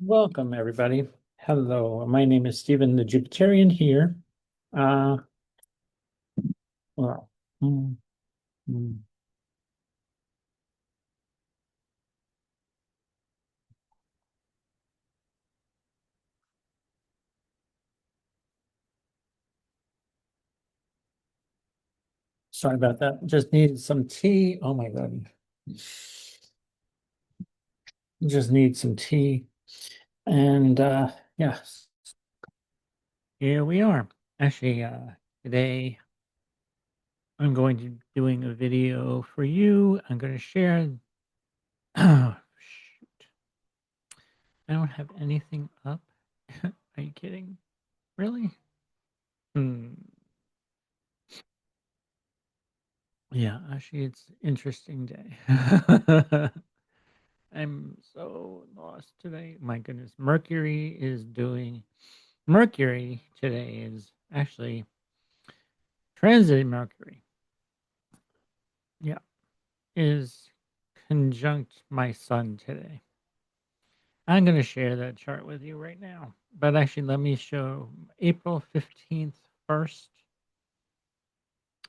Welcome, everybody. Hello, my name is Stephen the Jupiterian here. Uh, well, mm, mm. Sorry about that. Just needed some tea. Oh my God. Just need some tea. And yeah, here we are. Actually, today I'm going to be doing a video for you. I'm going to share. Oh, shoot. I don't have anything up. Are you kidding? Really? Hmm. Yeah, actually, it's interesting day. I'm so lost today. My goodness, Mercury today is actually transit Mercury. Yeah, is conjunct my sun today. I'm going to share that chart with you right now. But actually, let me show April 15th first.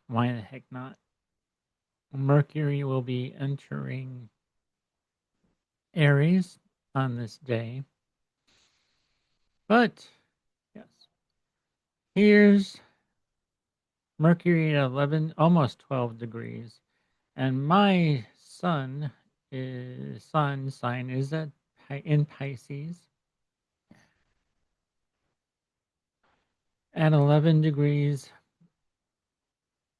Why the heck not? Mercury will be entering Aries on this day. But yes, here's Mercury at 11, almost 12 degrees. And my sun sign is in Pisces at 11 degrees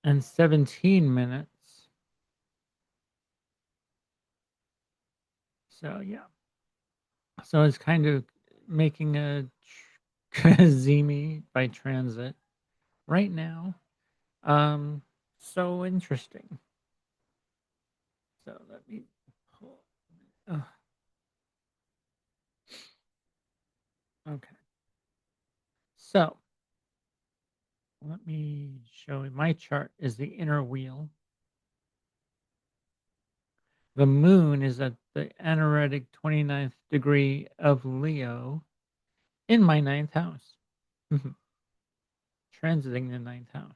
and 17 minutes. So yeah, so it's kind of making a Zimi by transit right now. Um, so interesting. So let me pull. Oh, okay. So let me show you. My chart is the inner wheel. The moon is at the anaretic 29th degree of Leo in my ninth house, transiting the ninth house.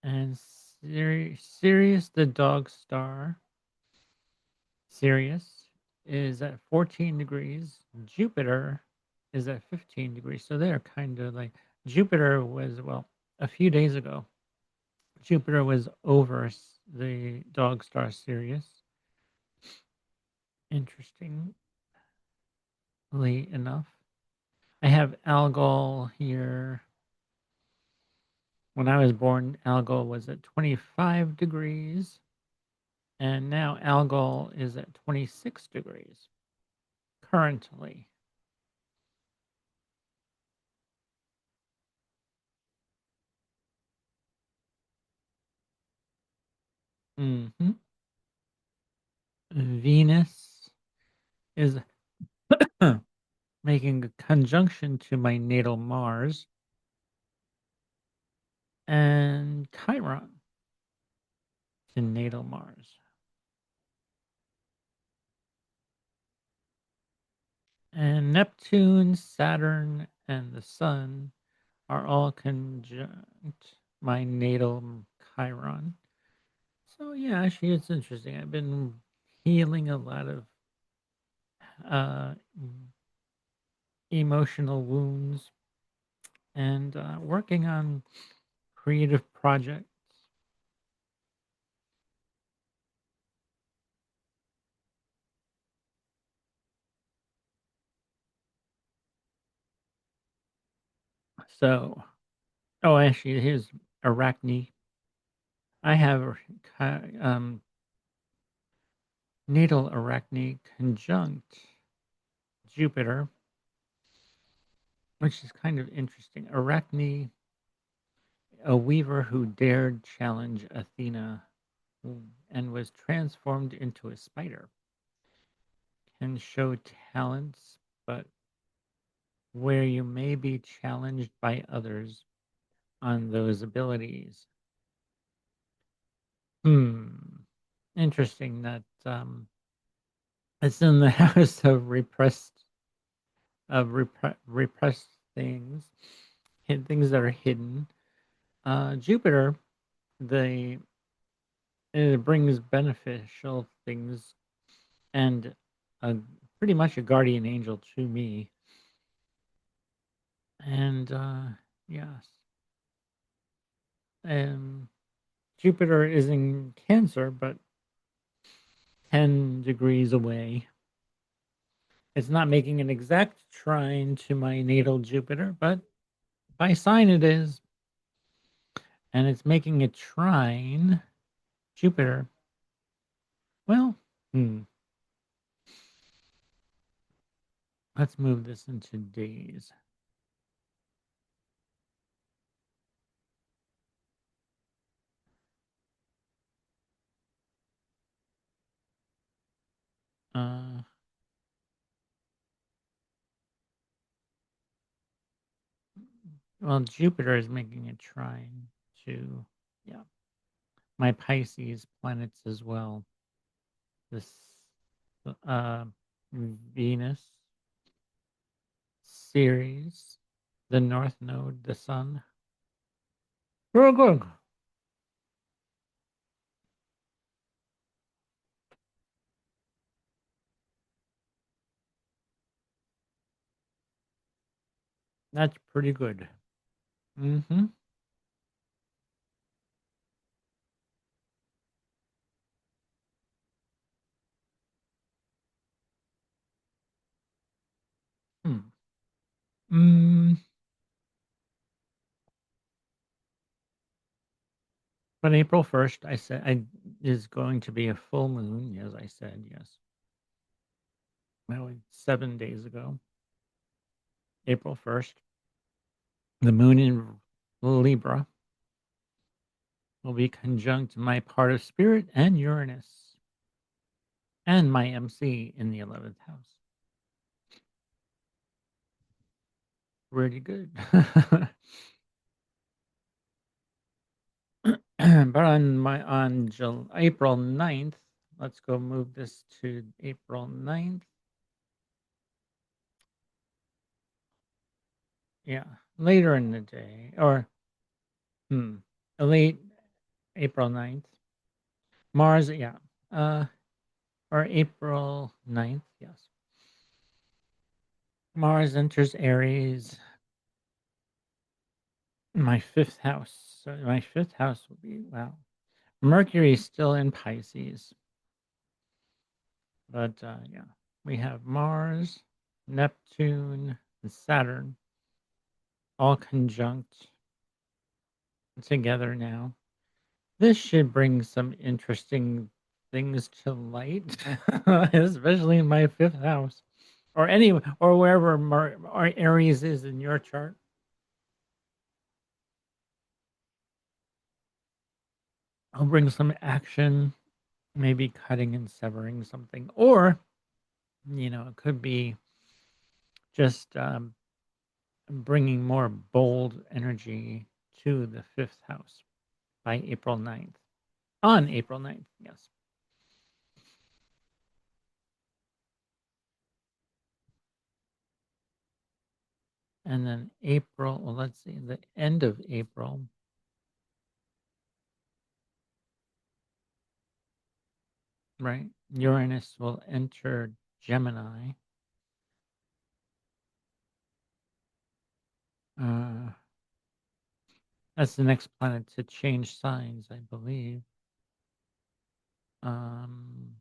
And Sirius, the dog star, Sirius is at 14 degrees. Jupiter is at 15 degrees. So they're kind of like Jupiter was, well, a few days ago, Jupiter was over the dog star Sirius. Interestingly enough. I have Algol here. When I was born, Algol was at 25 degrees, and now Algol is at 26 degrees currently. hmm Venus is making a conjunction to my natal Mars and Chiron to natal Mars. And Neptune, Saturn, and the Sun are all conjunct my natal Chiron. So yeah, actually, it's interesting. I've been healing a lot of uh, emotional wounds and working on creative projects. So, oh, actually, here's Arachne. I have natal Arachne conjunct Jupiter, which is kind of interesting. Arachne, a weaver who dared challenge Athena and was transformed into a spider, can show talents, but where you may be challenged by others on those abilities. Hmm. Interesting that It's in the house of repressed things, things that are hidden. Jupiter, the it brings beneficial things and a, pretty much a guardian angel to me. And yes, um, Jupiter is in Cancer, but 10 degrees away. It's not making an exact trine to my natal Jupiter, but by sign it is. And it's making a trine Jupiter. Well, let's move this into days. Uh, well, Jupiter is making a trine to, yeah, my Pisces planets as well. This, uh, Venus, Ceres, the North Node, the Sun. Very good. That's pretty good. Mm-hmm. Hmm. Mm, but April 1st, I said, is going to be a full moon, as I said, yes. Well, 7 days ago, April 1st, the moon in Libra will be conjunct my part of spirit and Uranus and my MC in the 11th house. Really good. But on April 9th, let's go move this to April 9th. Yeah, later in the day, or hmm, late April 9th. Mars, yeah. Or April 9th, yes. Mars enters Aries, my fifth house. So my fifth house will be, wow. Mercury is still in Pisces, but yeah, we have Mars, Neptune, and Saturn all conjunct together now. This should bring some interesting things to light, especially in my fifth house, or any, or wherever or Aries is in your chart. I'll bring some action, maybe cutting and severing something, or it could be just bringing more bold energy to the fifth house by April 9th. On April 9th, yes. And then April, well, let's see, the end of April, right? Uranus will enter Gemini. Uh, that's the next planet to change signs, I believe. Um,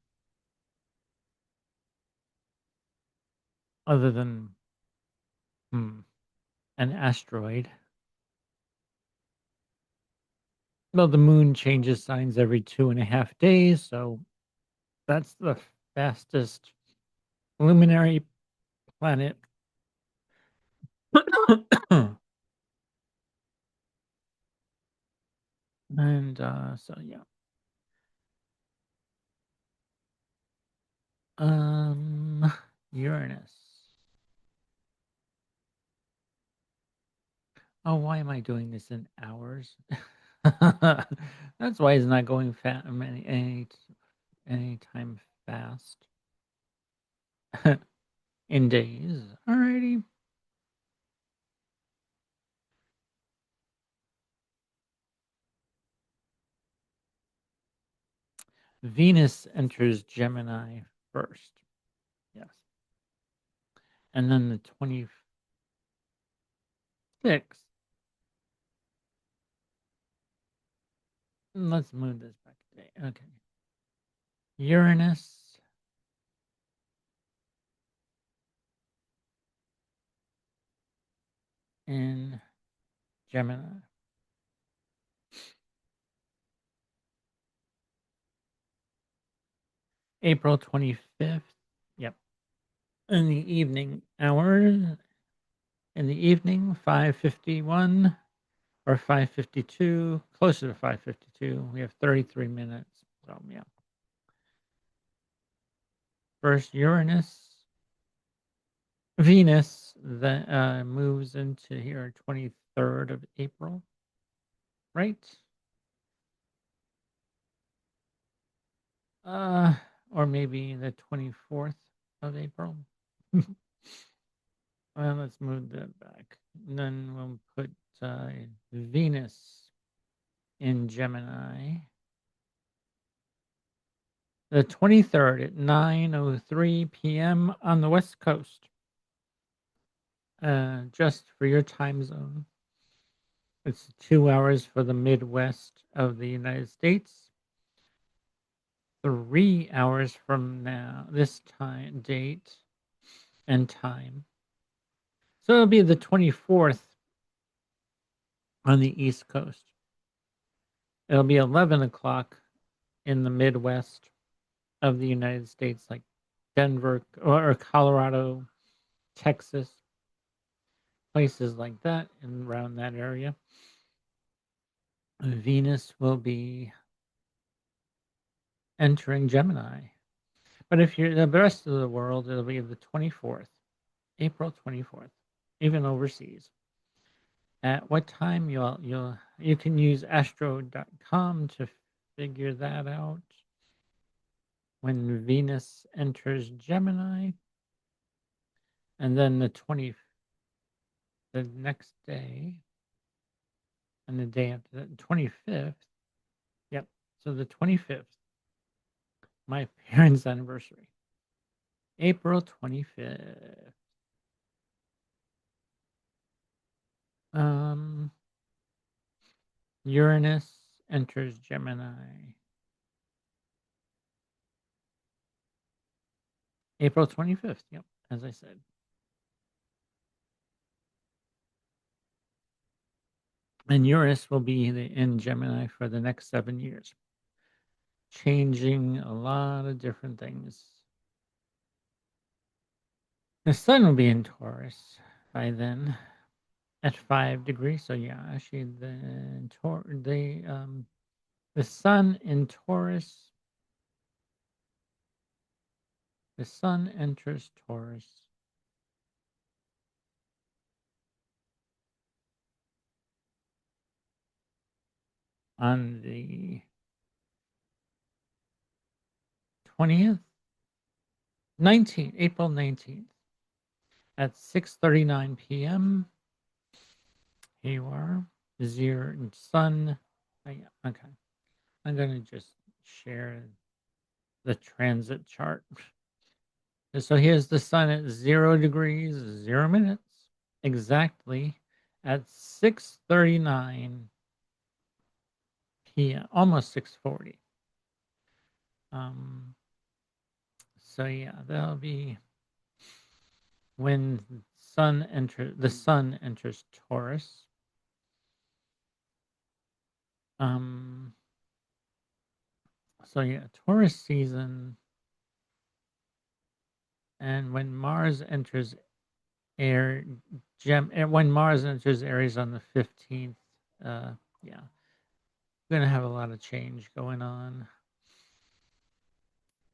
other than an asteroid. Well, the moon changes signs every 2.5 days, so that's the fastest luminary planet. And so yeah. Um Uranus. Oh, why am I doing this in hours? That's why it's not going any time fast. in days. Alrighty. Venus enters Gemini first. Yes. And then the 26th. Let's move this back a day. Okay. Uranus in Gemini. April 25th. Yep. In the evening hours. In the evening, 5:51 or 5:52, closer to 5:52. We have 33 minutes. So, yeah. First Uranus, Venus that moves into here 23rd of April, right? Uh, or maybe the 24th of April. Well, let's move that back. And then we'll put Venus in Gemini. The 23rd at 9:03 p.m. on the West Coast. Just for your time zone. It's 2 hours for the Midwest of the United States. 3 hours from now, this time, date, and time. So it'll be the 24th on the East Coast. It'll be 11 o'clock in the Midwest of the United States, like Denver or Colorado, Texas, places like that, and around that area. Venus will be entering Gemini. But if you're the rest of the world, it'll be the 24th, April 24th, even overseas. At what time you can use astro.com to figure that out. When Venus enters Gemini, and then the next day, and the day after that, 25th. Yep. So the 25th, my parents' anniversary, April 25th. Um, Uranus enters Gemini. April 25th. Yep, as I said. And Uranus will be in Gemini for the next 7 years, changing a lot of different things. The sun will be in Taurus by then at 5 degrees. So yeah, actually the sun in Taurus, the sun enters Taurus on the 20th, 19th, April 19th at 6:39 p.m. Here you are. Zero sun. Oh, yeah, okay. I'm gonna just share the transit chart. So here's the sun at 0 degrees, 0 minutes, exactly at 6:39 p.m., almost 6:40. Um, so yeah, that'll be when the sun enters Taurus. Um, so yeah, Taurus season, and when Mars enters air when Mars enters Aries on the 15th, yeah, we're gonna have a lot of change going on.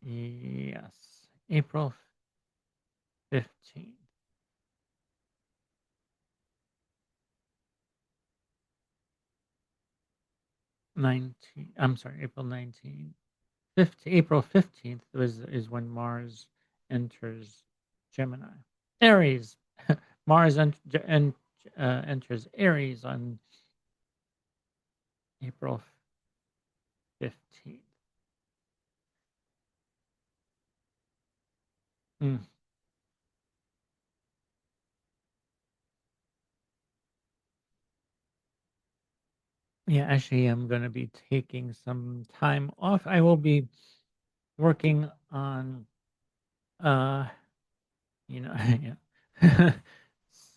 Yes, April 15th. 19, I'm sorry, April 19th. 15, April 15th is when Mars enters Gemini. Aries. Mars enters Aries on April 15th. Mm. Yeah, actually, I'm going to be taking some time off. I will be working on, uh, yeah.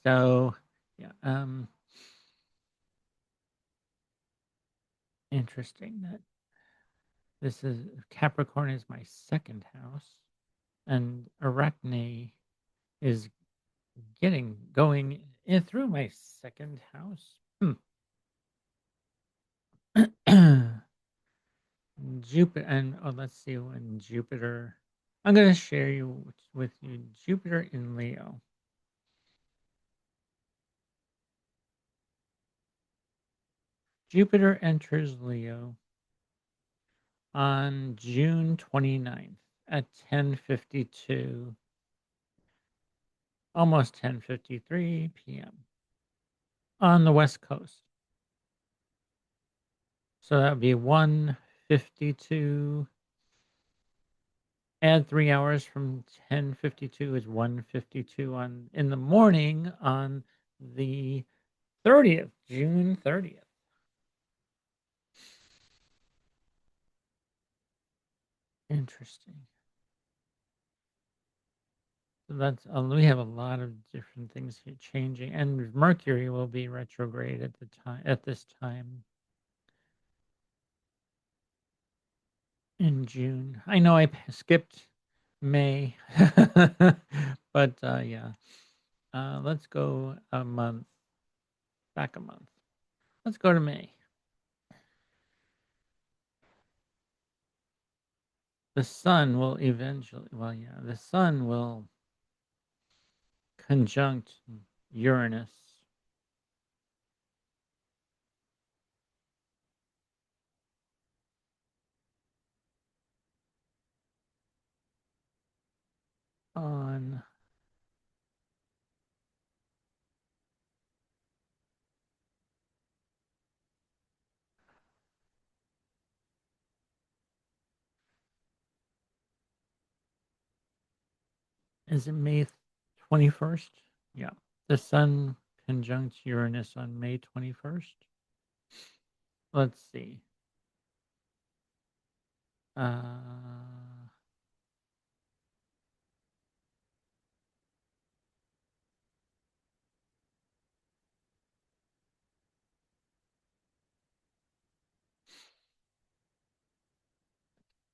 So, yeah, interesting that this is Capricorn is my second house, and Arachne is getting going in through my second house. Jupiter and oh, let's see when Jupiter. I'm going to share with you Jupiter in Leo. Jupiter enters Leo on June 29th at 10:52, almost 10:53 p.m. on the West Coast. So that would be 1:52. Add 3 hours from 10:52 is 1:52 on in the morning on the 30th, June 30th. Interesting. So that's we have a lot of different things here changing, and Mercury will be retrograde at the time at this time in June. I know I skipped May, but yeah. Let's go a month back a month. Let's go to May. The sun will eventually. Well, yeah, the sun will conjunct Uranus on is it May 21st? Yeah. The sun conjunct Uranus on May 21st. Let's see. Uh,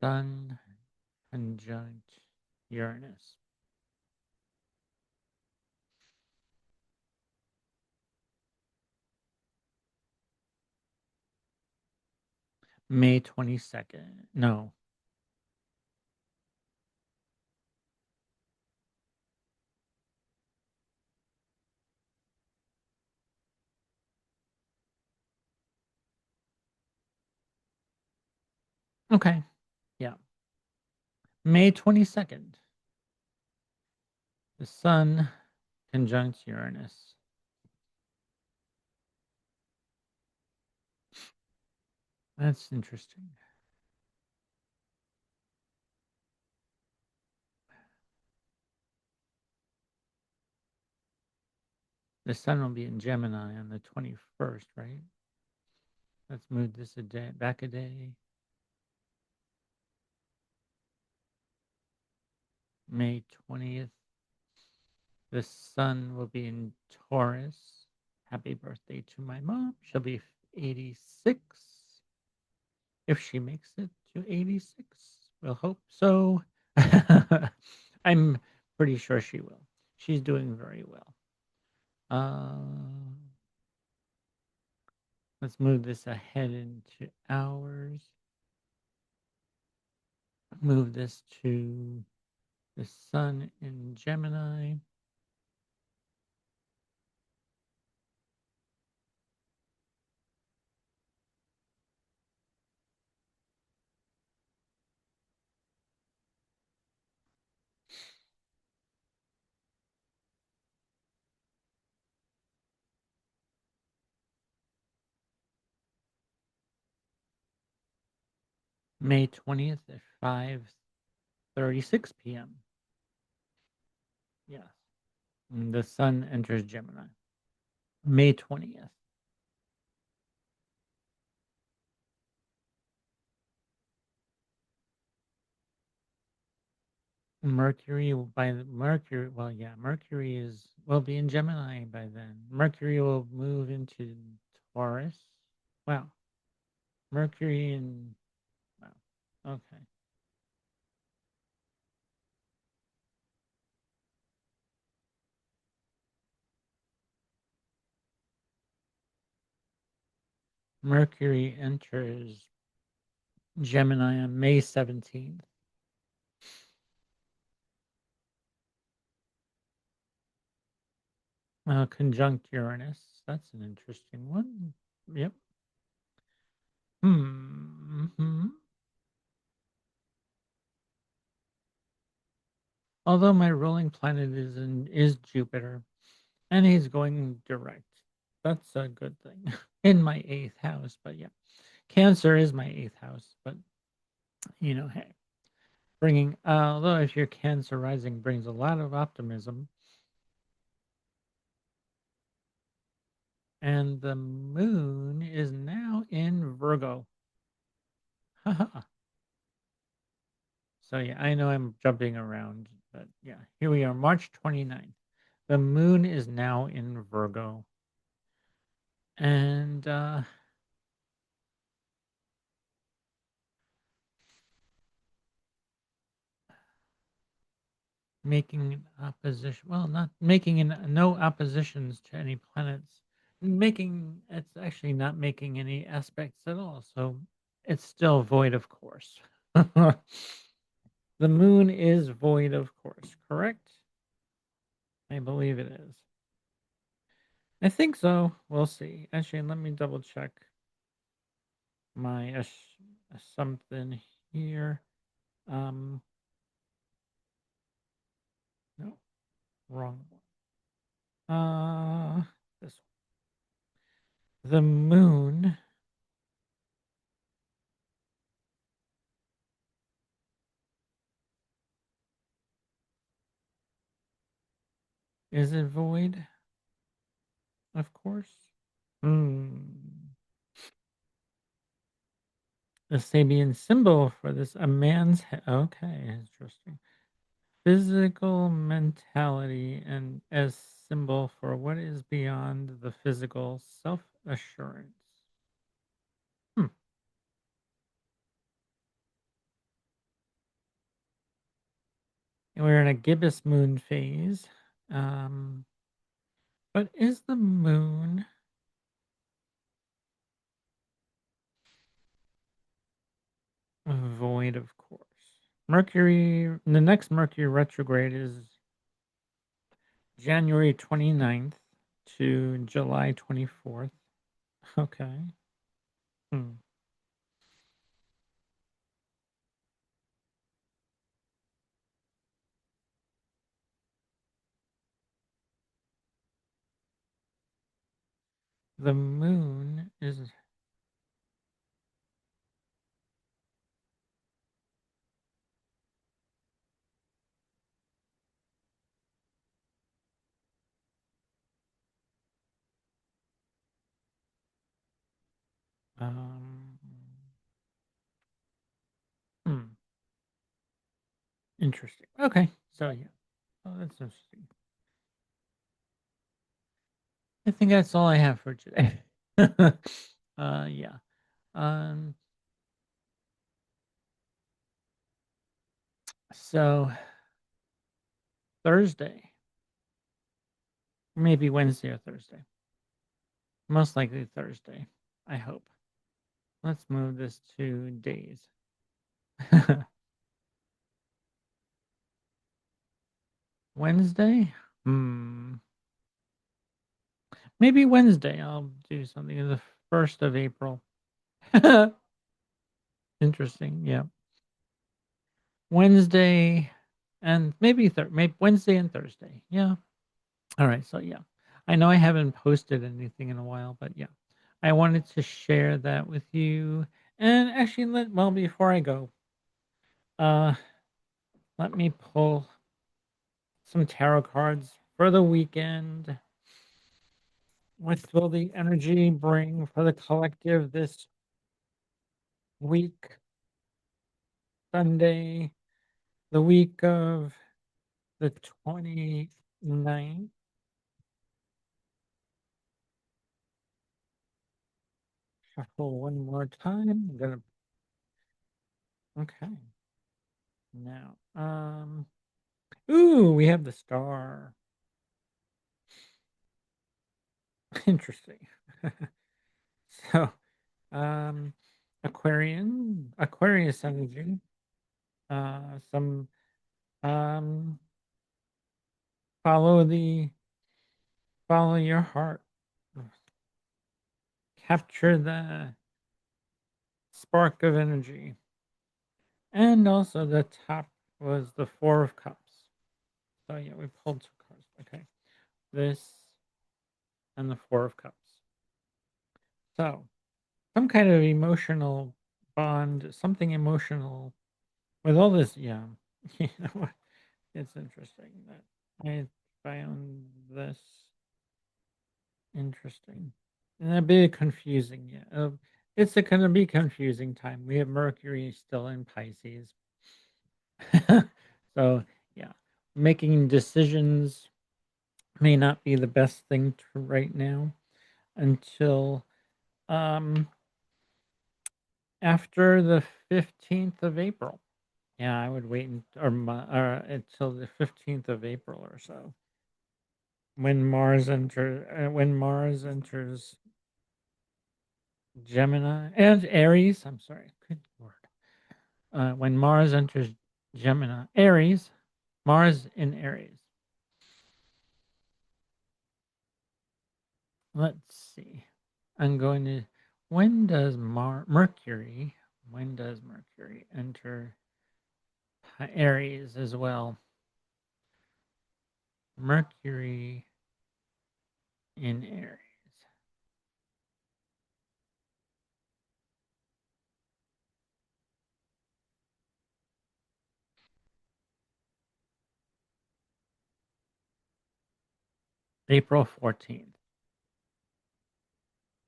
sun conjunct Uranus. May 22nd. No. Okay. Yeah. May 22nd. The sun conjunct Uranus. That's interesting. The sun will be in Gemini on the 21st, right? Let's move this a day back a day. May 20th. The sun will be in Taurus. Happy birthday to my mom. She'll be 86. If she makes it to 86, we'll hope so. I'm pretty sure she will. She's doing very well. Let's move this ahead into hours. Move this to the sun in Gemini. May 20th at 5:36 p.m. Yes. And the sun enters Gemini. May 20th. Mercury will be in Gemini by then. Mercury will move into Taurus. Wow. Mercury in wow. Okay. Mercury enters Gemini on May 17th. Conjunct Uranus. That's an interesting one. Yep. Hmm. Although my ruling planet is Jupiter, and he's going direct. That's a good thing in my eighth house. But yeah, Cancer is my eighth house. But hey, bringing although if your Cancer rising brings a lot of optimism, and the moon is now in Virgo. So yeah, I know I'm jumping around, but yeah, here we are, March 29th. The moon is now in Virgo, and making an opposition. Well, not making no oppositions to any planets. Making it's actually not making any aspects at all. So it's still void of course. The moon is void of course, correct? I believe it is. I think so. We'll see. Actually, let me double check my something here. Um, no, wrong one. This one. The moon is it void? Of course. Hmm. The Sabian symbol for this a man's head. Okay, interesting. Physical mentality and as symbol for what is beyond the physical self assurance. Hmm. We're in a gibbous moon phase. Um, but is the moon void of course? The next Mercury retrograde is January 29th to July 24th. Okay. Hmm. The moon is um hmm, interesting. Okay. So yeah. Oh, that's interesting. I think that's all I have for today. Yeah. Um so Thursday, maybe Wednesday or Thursday. Most likely Thursday, I hope. Let's move this to days. Wednesday? Hmm. Maybe Wednesday I'll do something the 1st of April. Interesting. Yeah. Wednesday and maybe Wednesday and Thursday. Yeah. All right. So yeah. I know I haven't posted anything in a while, but yeah. I wanted to share that with you And actually, well, before I go, uh, let me pull some tarot cards for the weekend. What will the energy bring for the collective this week, Sunday, the week of the 29th? Shuffle one more time. I'm gonna, okay. Now, ooh, we have the star. Interesting. So, um, Aquarius energy, some, um, follow the, follow your heart, capture the spark of energy. And also the top was the Four of Cups. So yeah, we pulled two cards. Okay. This and the Four of Cups. So some kind of emotional bond, something emotional with all this. Yeah. You know what? It's interesting that I found this interesting and a bit confusing. Yeah. It's going to be confusing time. We have Mercury still in Pisces. So yeah, making decisions may not be the best thing to right now until um after the 15th of April. Yeah, I would wait until the 15th of April or so when Mars enters Gemini and Aries. I'm sorry, good lord. When Mars enters Aries, Mars in Aries. Let's see. I'm going to. When does Mercury? When does Mercury enter Aries as well? Mercury in Aries. April 14th.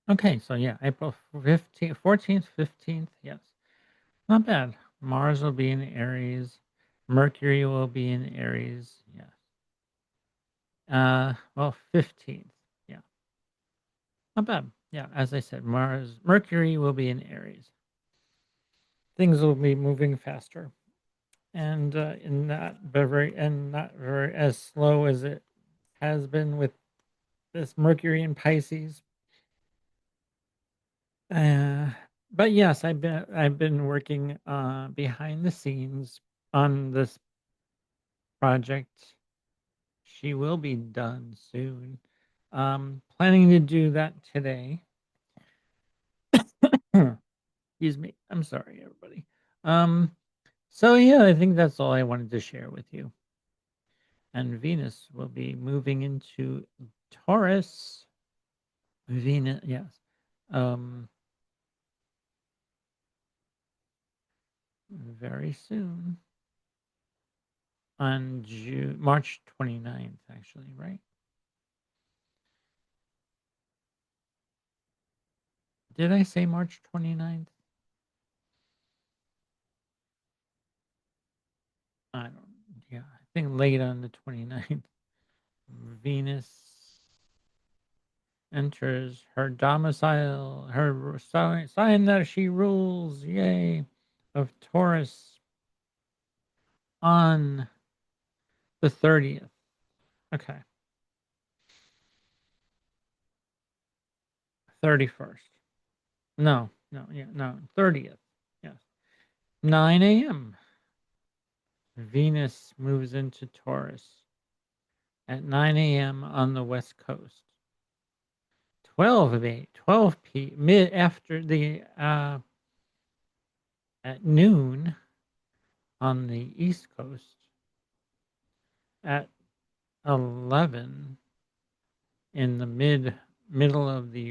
Okay, so yeah, April 15th, 14th, 15th. Yes, not bad. Mars will be in Aries. Mercury will be in Aries. Yes. Well, 15th. Yeah, not bad. Yeah, as I said, Mercury will be in Aries. Things will be moving faster, and in not very as slow as it has been with this Mercury in Pisces. Uh, but yes, I've been working behind the scenes on this project. She will be done soon. Planning to do that today. Excuse me. I'm sorry, everybody. Um, so yeah, I think that's all I wanted to share with you. And Venus will be moving into Taurus. Venus, yes. Um, very soon on March 29th, actually, right? Did I say March 29th? I don't, yeah, I think late on the 29th. Venus enters her domicile, her sign that she rules, yay, of Taurus on the 30th. Okay, 31st. No, no, yeah, no, 30th. Yes. 9 a.m. Venus moves into Taurus at 9 a.m. on the West Coast. 12 of 8, 12 p. mid after the at noon on the East Coast, at 11 in the middle of the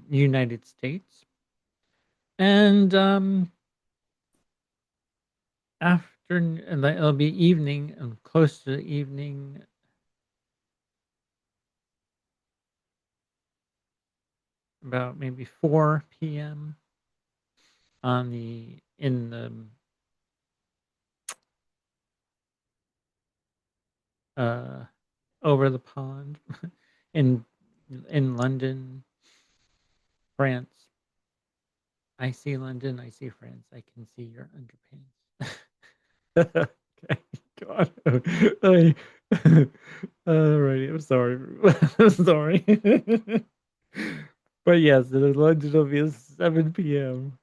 United States, And after and then it'll be evening and close to the evening, about maybe 4 p.m. on the in the uh over the pond in in London, France. I see London, I see France, I can see your underpants. Okay, God. I, alrighty, I'm sorry. I'm sorry. But yes, the London will be at 7 p.m.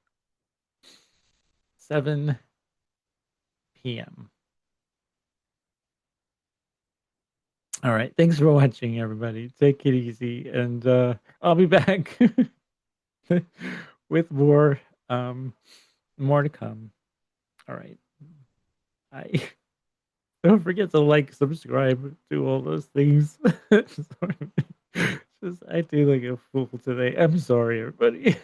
7 p.m. All right. Thanks for watching, everybody. Take it easy, and I'll be back with um, more to come. All right. I don't forget to like, subscribe, do all those things. Sorry. Just I do like a fool today. I'm sorry, everybody.